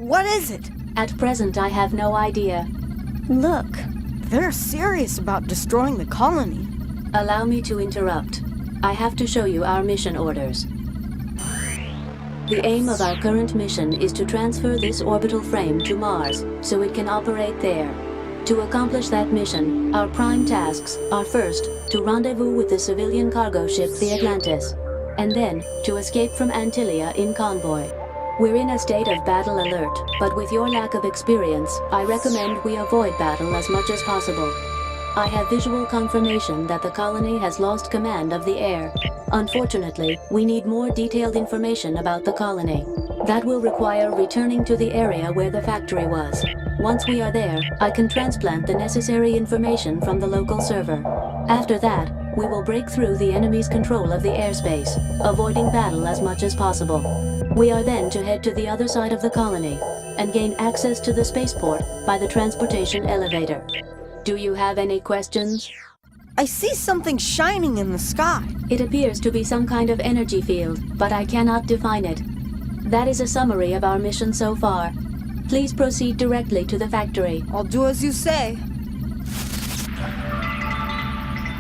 What is it? At present, I have no idea. Look, they're serious about destroying the colony. Allow me to interrupt. I have to show you our mission orders. The aim of our current mission is to transfer this orbital frame to Mars, so it can operate there. To accomplish that mission, our prime tasks are first, to rendezvous with the civilian cargo ship the Atlantis, and then, to escape from Antillia in convoy. We're in a state of battle alert, but with your lack of experience, I recommend we avoid battle as much as possible. I have visual confirmation that the colony has lost command of the air. Unfortunately, we need more detailed information about the colony. That will require returning to the area where the factory was. Once we are there, I can transplant the necessary information from the local server. After that, we will break through the enemy's control of the airspace, avoiding battle as much as possible. We are then to head to the other side of the colony and gain access to the spaceport by the transportation elevator. Do you have any questions? I see something shining in the sky. It appears to be some kind of energy field, but I cannot define it. That is a summary of our mission so far. Please proceed directly to the factory. I'll do as you say.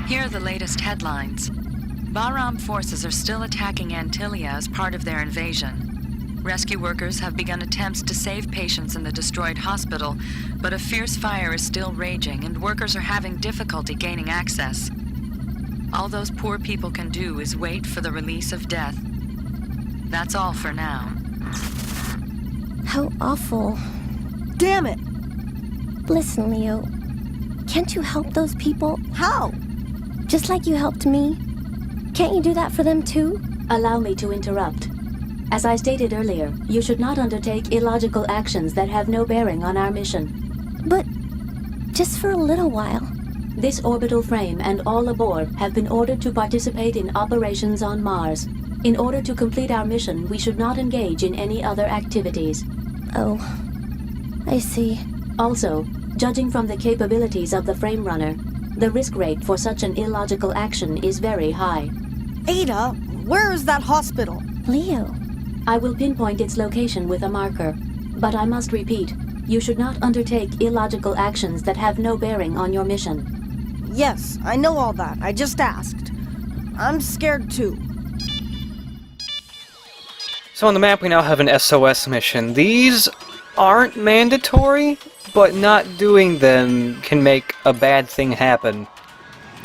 Here are the latest headlines. Bahram forces are still attacking Antillia as part of their invasion. Rescue workers have begun attempts to save patients in the destroyed hospital, but a fierce fire is still raging and workers are having difficulty gaining access. All those poor people can do is wait for the release of death. That's all for now. How awful. Damn it! Listen, Leo. Can't you help those people? How? Just like you helped me. Can't you do that for them too? Allow me to interrupt. As I stated earlier, you should not undertake illogical actions that have no bearing on our mission. But just for a little while. This orbital frame and all aboard have been ordered to participate in operations on Mars. In order to complete our mission, we should not engage in any other activities. Oh, I see. Also, judging from the capabilities of the frame runner, the risk rate for such an illogical action is very high. Ada, where is that hospital? Leo. I will pinpoint its location with a marker, but I must repeat, you should not undertake illogical actions that have no bearing on your mission. Yes, I know all that. I just asked. I'm scared too. So on the map we now have an SOS mission. These aren't mandatory, but not doing them can make a bad thing happen.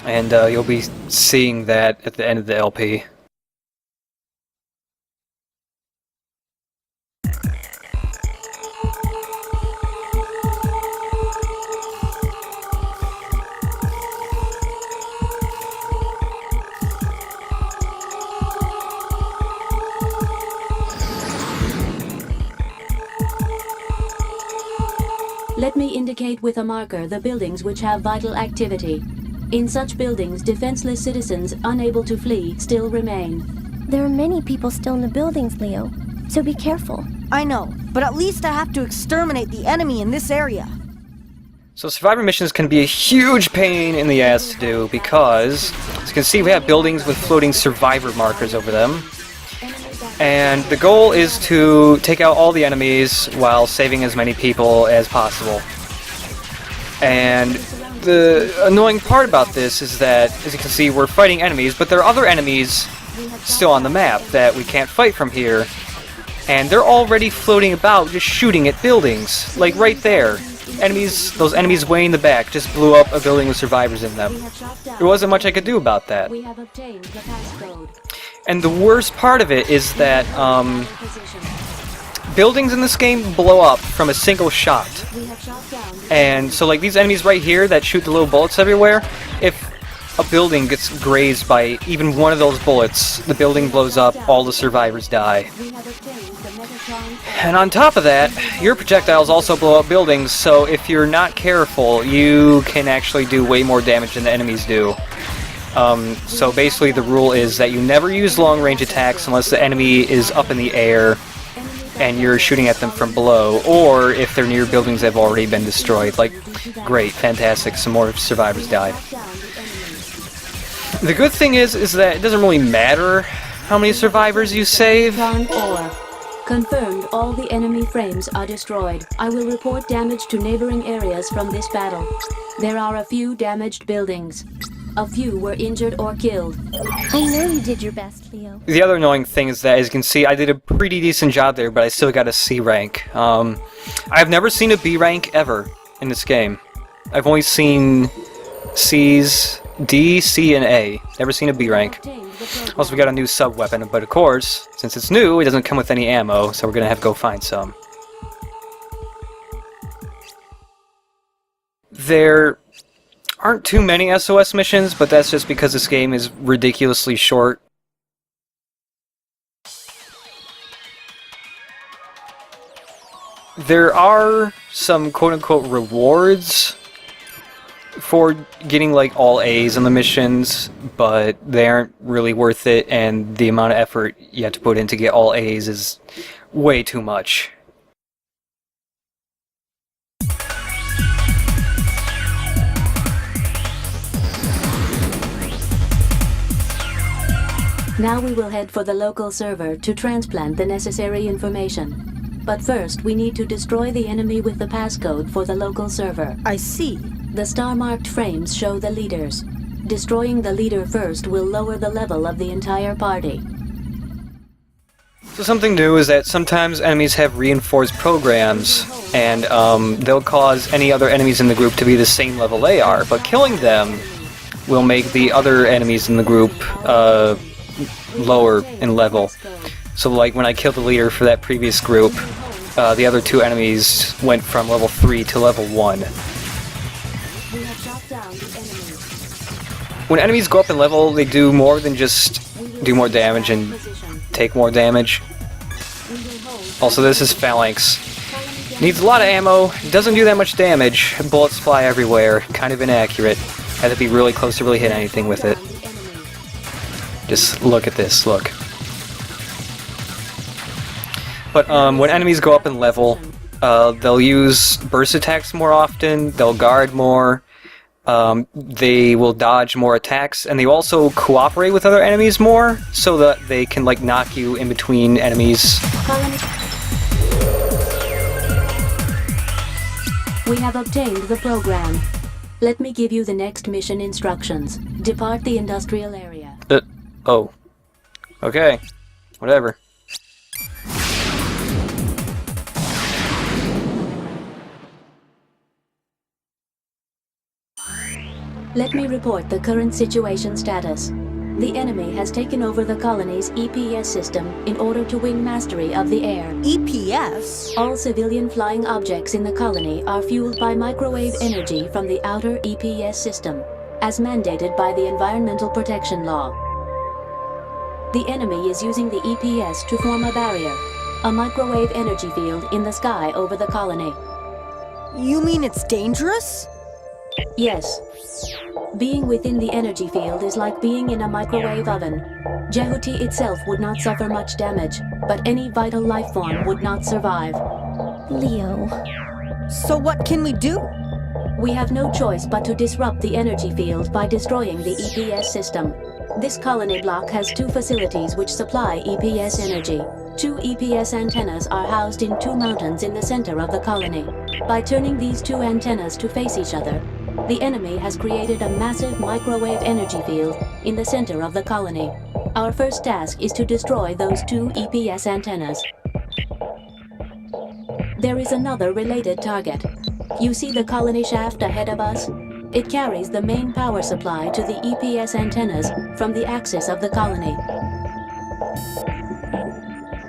And you'll be seeing that at the end of the LP. Let me indicate with a marker the buildings which have vital activity. In such buildings, defenseless citizens unable to flee still remain. There are many people still in the buildings, Leo, so be careful. I know, but at least I have to exterminate the enemy in this area. So survivor missions can be a huge pain in the ass to do because, as you can see, we have buildings with floating survivor markers over them. And the goal is to take out all the enemies while saving as many people as possible. And the annoying part about this is that, as you can see, we're fighting enemies, but there are other enemies still on the map that we can't fight from here. And they're already floating about, just shooting at buildings, like right there. Those enemies way in the back just blew up a building with survivors in them. There wasn't much I could do about that. We have obtained the passcode. And the worst part of it is that buildings in this game blow up from a single shot. And so like these enemies right here that shoot the little bullets everywhere, if a building gets grazed by even one of those bullets, the building blows up, all the survivors die. And on top of that, your projectiles also blow up buildings, so if you're not careful, you can actually do way more damage than the enemies do. So basically the rule is that you never use long-range attacks unless the enemy is up in the air and you're shooting at them from below, or if they're near buildings that have already been destroyed. Like, great, fantastic, some more survivors died. The good thing is that it doesn't really matter how many survivors you save. Confirmed, all the enemy frames are destroyed. I will report damage to neighboring areas from this battle. There are a few damaged buildings. A few were injured or killed. I know you did your best, Leo. The other annoying thing is that, as you can see, I did a pretty decent job there, but I still got a C rank. I've never seen a B rank ever in this game. I've only seen C's, D, C, and A. Never seen a B rank. Also, we got a new sub-weapon, but of course, since it's new, it doesn't come with any ammo, so we're gonna have to go find some. There aren't too many SOS missions, but that's just because this game is ridiculously short. There are some quote-unquote rewards for getting like all A's on the missions, but they aren't really worth it, and the amount of effort you have to put in to get all A's is way too much. Now we will head for the local server to transplant the necessary information. But first, we need to destroy the enemy with the passcode for the local server. I see. The star-marked frames show the leaders. Destroying the leader first will lower the level of the entire party. So something new is that sometimes enemies have reinforced programs, and they'll cause any other enemies in the group to be the same level they are, but killing them will make the other enemies in the group lower in level. So like when I killed the leader for that previous group, the other two enemies went from level 3 to level 1. When enemies go up in level, they do more than just do more damage and take more damage. Also, this is Phalanx. Needs a lot of ammo, doesn't do that much damage, bullets fly everywhere, kind of inaccurate. Had to be really close to really hit anything with it. Just look at this, look. But when enemies go up in level, they'll use burst attacks more often, they'll guard more, they will dodge more attacks, and they also cooperate with other enemies more, so that they can like knock you in between enemies. We have obtained the program. Let me give you the next mission instructions. Depart the industrial area. Oh. Okay. Whatever. Let me report the current situation status. The enemy has taken over the colony's EPS system in order to win mastery of the air. EPS? All civilian flying objects in the colony are fueled by microwave energy from the outer EPS system, as mandated by the Environmental Protection Law. The enemy is using the EPS to form a barrier, a microwave energy field in the sky over the colony. You mean it's dangerous? Yes. Being within the energy field is like being in a microwave oven. Jehuti itself would not suffer much damage, but any vital life form would not survive. Leo. So what can we do? We have no choice but to disrupt the energy field by destroying the EPS system. This colony block has 2 facilities which supply EPS energy. 2 EPS antennas are housed in 2 mountains in the center of the colony. By turning these 2 antennas to face each other, the enemy has created a massive microwave energy field in the center of the colony. Our first task is to destroy those 2 EPS antennas. There is another related target. You see the colony shaft ahead of us? It carries the main power supply to the EPS antennas from the axis of the colony.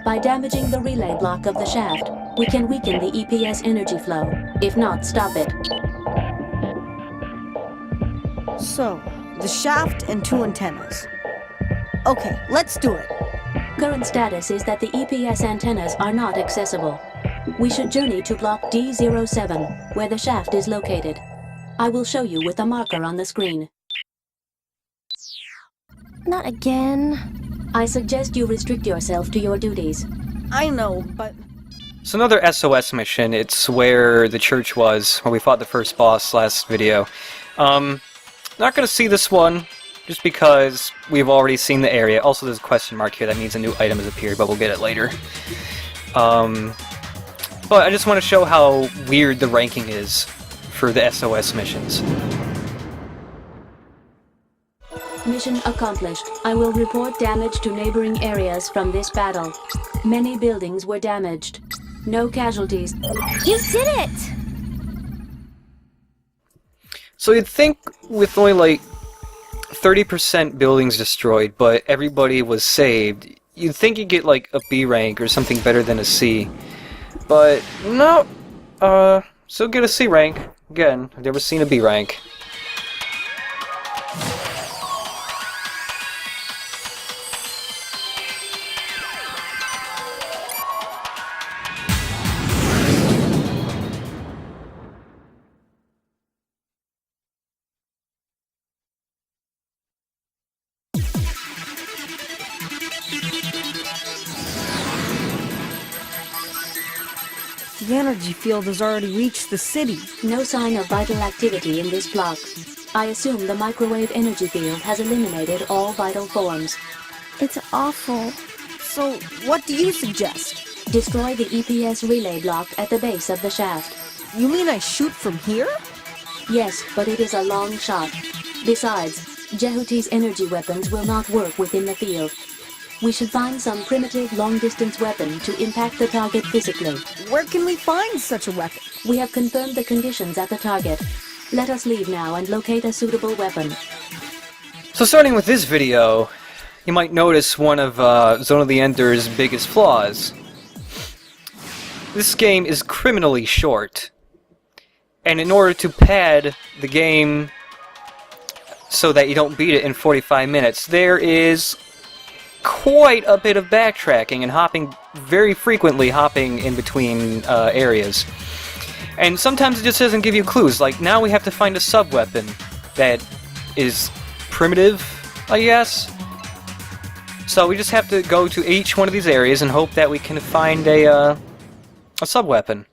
By damaging the relay block of the shaft, we can weaken the EPS energy flow, if not stop it. So, the shaft and 2 antennas. Okay, let's do it. Current status is that the EPS antennas are not accessible. We should journey to block D07, where the shaft is located. I will show you with a marker on the screen. Not again. I suggest you restrict yourself to your duties. I know, but... It's another SOS mission. It's where the church was, where we fought the first boss last video. Not gonna see this one, just because we've already seen the area. Also, there's a question mark here. That means a new item has appeared, but we'll get it later. But I just want to show how weird the ranking is for the SOS missions. Mission accomplished. I will report damage to neighboring areas from this battle. Many buildings were damaged. No casualties. You did it! So you'd think with only like 30% buildings destroyed, but everybody was saved, you'd think you'd get like a B rank or something better than a C. But no, still get a C rank. Again, I've never seen a B rank. The energy field has already reached the city. No sign of vital activity in this block. I assume the microwave energy field has eliminated all vital forms. It's awful. So, what do you suggest? Destroy the EPS relay block at the base of the shaft. You mean I shoot from here? Yes, but it is a long shot. Besides, Jehuti's energy weapons will not work within the field. We should find some primitive long-distance weapon to impact the target physically. Where can we find such a weapon? We have confirmed the conditions at the target. Let us leave now and locate a suitable weapon. So starting with this video, you might notice one of Zone of the Ender's biggest flaws. This game is criminally short. And in order to pad the game so that you don't beat it in 45 minutes, there is quite a bit of backtracking and hopping, very frequently hopping in between areas. And sometimes it just doesn't give you clues, like now we have to find a sub-weapon that is primitive, I guess. So we just have to go to each one of these areas and hope that we can find a sub-weapon.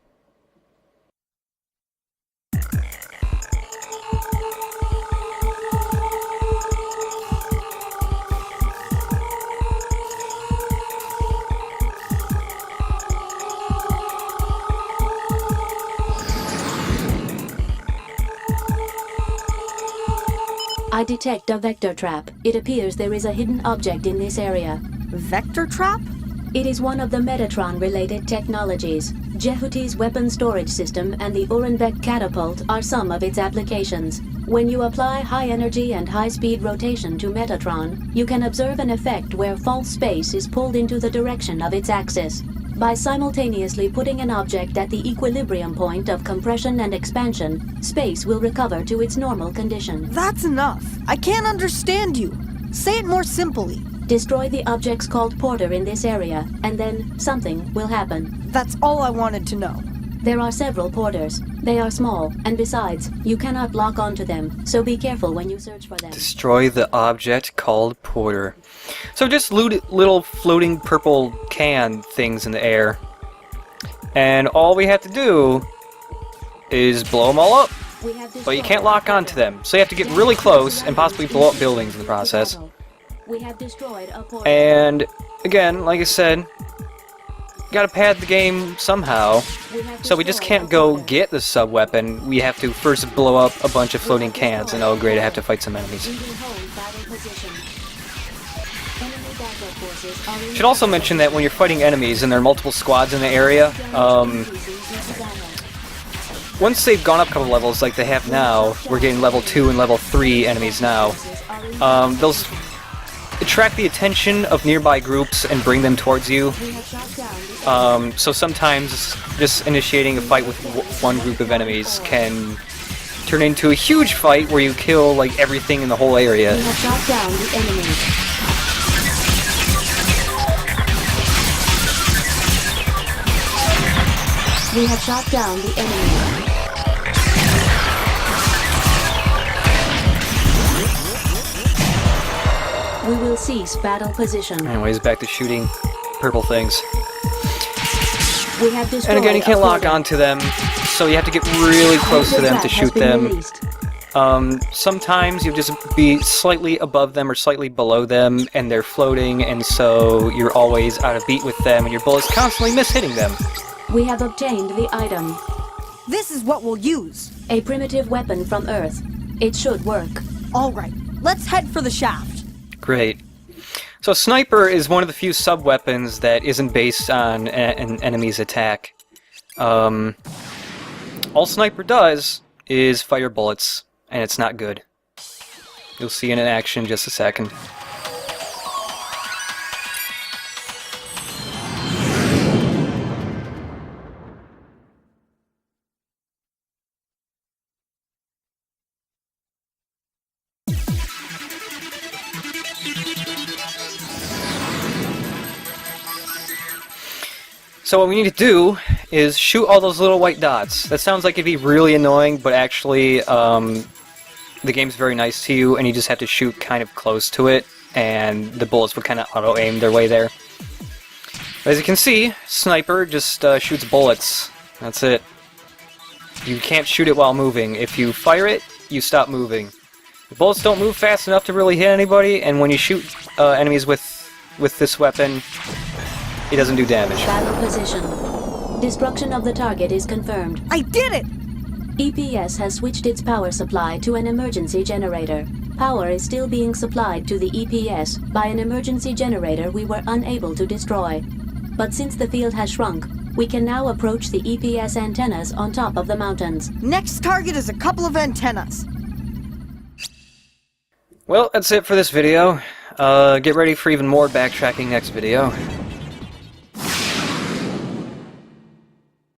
I detect a vector trap. It appears there is a hidden object in this area. Vector trap? It is one of the Metatron-related technologies. Jehuti's weapon storage system and the Urenbeck catapult are some of its applications. When you apply high-energy and high-speed rotation to Metatron, you can observe an effect where false space is pulled into the direction of its axis. By simultaneously putting an object at the equilibrium point of compression and expansion, space will recover to its normal condition. That's enough. I can't understand you. Say it more simply. Destroy the objects called Porter in this area, and then something will happen. That's all I wanted to know. There are several Porters. They are small, and besides, you cannot lock onto them, so be careful when you search for them. Destroy the object called Porter. So just loot little floating purple can things in the air. And all we have to do is blow them all up. But you can't lock onto them, so you have to get really close and possibly blow up buildings in the process. We have destroyed a portal. And again, like I said, gotta pad the game somehow. So we just can't go get the sub-weapon. We have to first blow up a bunch of floating cans, and oh great, I have to fight some enemies. Should also mention that when you're fighting enemies and there are multiple squads in the area, once they've gone up a couple levels like they have now, we're getting level 2 and level 3 enemies now, they'll attract the attention of nearby groups and bring them towards you. So sometimes just initiating a fight with one group of enemies can turn into a huge fight where you kill like everything in the whole area. We have shot down the enemy. We have shot down the enemy. We will cease battle position. Anyways, back to shooting purple things. We have destroyed And again, you can't lock onto them, so you have to get really close to them to shoot them. Sometimes you'll just be slightly above them or slightly below them, and they're floating, and so you're always out of beat with them, and your bullets constantly mishitting them. We have obtained the item. This is what we'll use. A primitive weapon from Earth. It should work. All right, let's head for the shaft. Great. So Sniper is one of the few sub-weapons that isn't based on an enemy's attack. All Sniper does is fire bullets, and it's not good. You'll see it in action in just a second. So what we need to do is shoot all those little white dots. That sounds like it'd be really annoying, but actually the game's very nice to you, and you just have to shoot kind of close to it, and the bullets would kind of auto-aim their way there. As you can see, Sniper just shoots bullets. That's it. You can't shoot it while moving. If you fire it, you stop moving. The bullets don't move fast enough to really hit anybody, and when you shoot enemies with this weapon, it doesn't do damage. Battle position. Destruction of the target is confirmed. I did it! EPS has switched its power supply to an emergency generator. Power is still being supplied to the EPS by an emergency generator we were unable to destroy. But since the field has shrunk, we can now approach the EPS antennas on top of the mountains. Next target is a couple of antennas. Well, that's it for this video. Get ready for even more backtracking next video.